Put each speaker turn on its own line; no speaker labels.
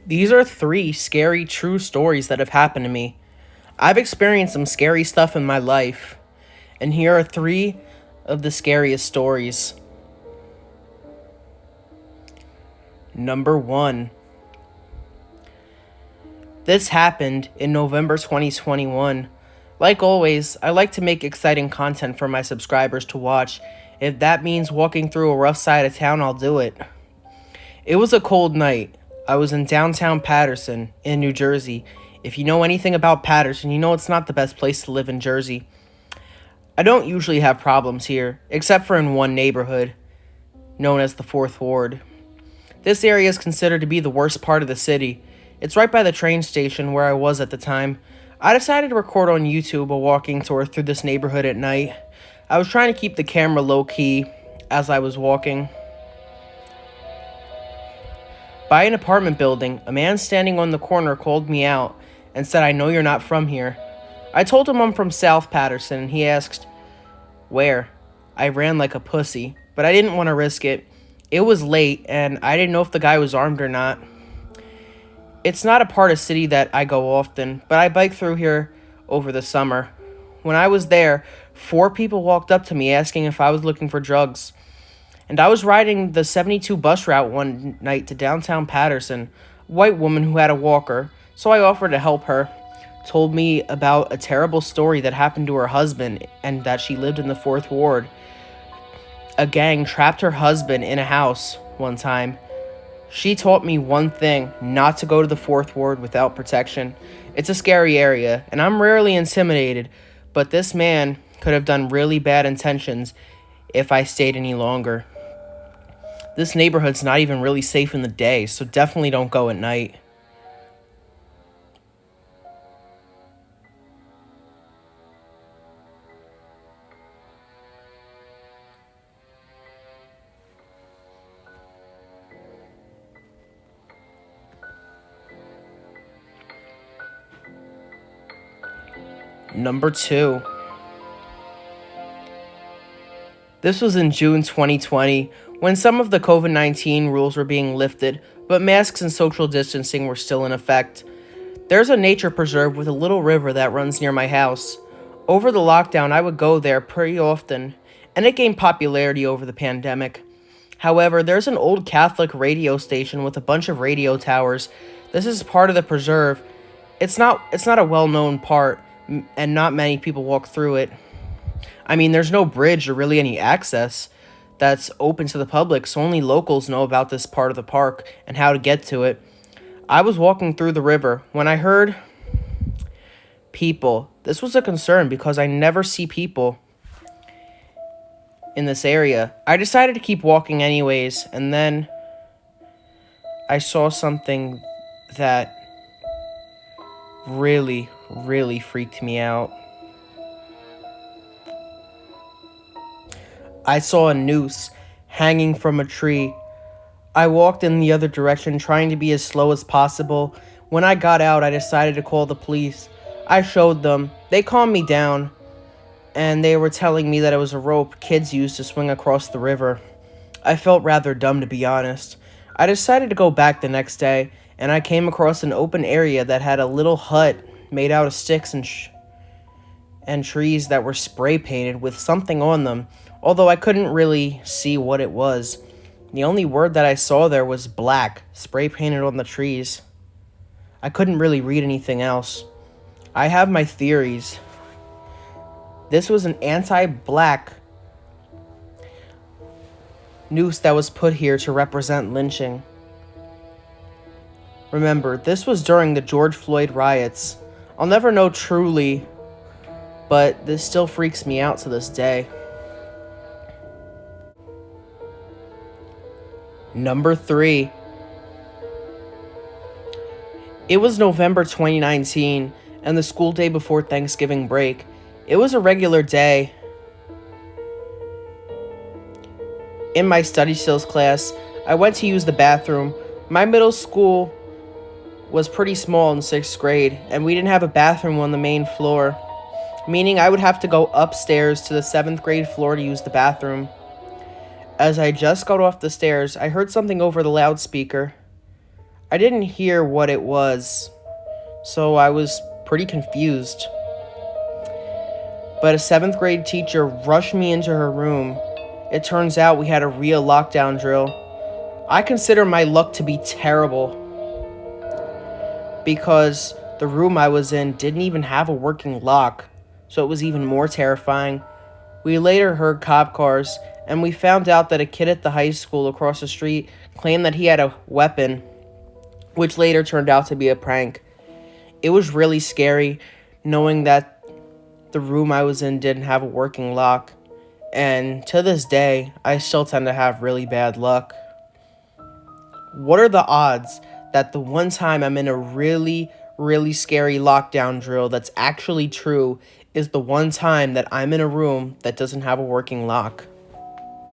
These are three scary true stories that have happened to me. I've experienced some scary stuff in my life, and here are three of the scariest stories. Number one. This happened in November 2021. Like always, I like to make exciting content for my subscribers to watch. If that means walking through a rough side of town, I'll do it. It was a cold night. I was in downtown Paterson, in New Jersey. If you know anything about Paterson, you know it's not the best place to live in Jersey. I don't usually have problems here, except for in one neighborhood, known as the Fourth Ward. This area is considered to be the worst part of the city. It's right by the train station where I was at the time. I decided to record on YouTube a walking tour through this neighborhood at night. I was trying to keep the camera low key as I was walking. By an apartment building, a man standing on the corner called me out and said, "I know you're not from here." I told him I'm from South Paterson, and he asked, "Where?" I ran like a pussy, but I didn't want to risk it. It was late, and I didn't know if the guy was armed or not. It's not a part of city that I go often, but I bike through here over the summer. When I was there, 4 people walked up to me asking if I was looking for drugs. And I was riding the 72 bus route one night to downtown Paterson, a white woman who had a walker, so I offered to help her. Told me about a terrible story that happened to her husband and that she lived in the Fourth Ward. A gang trapped her husband in a house one time. She taught me one thing: not to go to the Fourth Ward without protection. It's a scary area, and I'm rarely intimidated, but this man could have done really bad intentions if I stayed any longer. This neighborhood's not even really safe in the day, so definitely don't go at night. Number 2. This was in June 2020, when some of the COVID-19 rules were being lifted, but masks and social distancing were still in effect. There's a nature preserve with a little river that runs near my house. Over the lockdown, I would go there pretty often, and it gained popularity over the pandemic. However, there's an old Catholic radio station with a bunch of radio towers. This is part of the preserve. It's not a well-known part, and not many people walk through it. I mean, there's no bridge or really any access that's open to the public, so only locals know about this part of the park and how to get to it. I was walking through the river when I heard people. This was a concern because I never see people in this area. I decided to keep walking anyways, and then I saw something that really, really freaked me out. I saw a noose hanging from a tree. I walked in the other direction, trying to be as slow as possible. When I got out, I decided to call the police. I showed them. They calmed me down, and they were telling me that it was a rope kids used to swing across the river. I felt rather dumb, to be honest. I decided to go back the next day, and I came across an open area that had a little hut made out of sticks and trees that were spray painted with something on them, although I couldn't really see what it was. The only word that I saw there was black, spray painted on the trees. I couldn't really read anything else. I have my theories. This was an anti-black noose that was put here to represent lynching. Remember, this was during the George Floyd riots. I'll never know truly, but this still freaks me out to this day. Number 3. It was November 2019, and the school day before Thanksgiving break. It was a regular day. In my study skills class, I went to use the bathroom. My middle school was pretty small in 6th grade, and we didn't have a bathroom on the main floor, meaning I would have to go upstairs to the 7th grade floor to use the bathroom. As I just got off the stairs, I heard something over the loudspeaker. I didn't hear what it was, so I was pretty confused. But a 7th grade teacher rushed me into her room. It turns out we had a real lockdown drill. I consider my luck to be terrible because the room I was in didn't even have a working lock, so it was even more terrifying. We later heard cop cars, and we found out that a kid at the high school across the street claimed that he had a weapon, which later turned out to be a prank. It was really scary knowing that the room I was in didn't have a working lock, and to this day, I still tend to have really bad luck. What are the odds that the one time I'm in a really, really scary lockdown drill that's actually true is the one time that I'm in a room that doesn't have a working lock?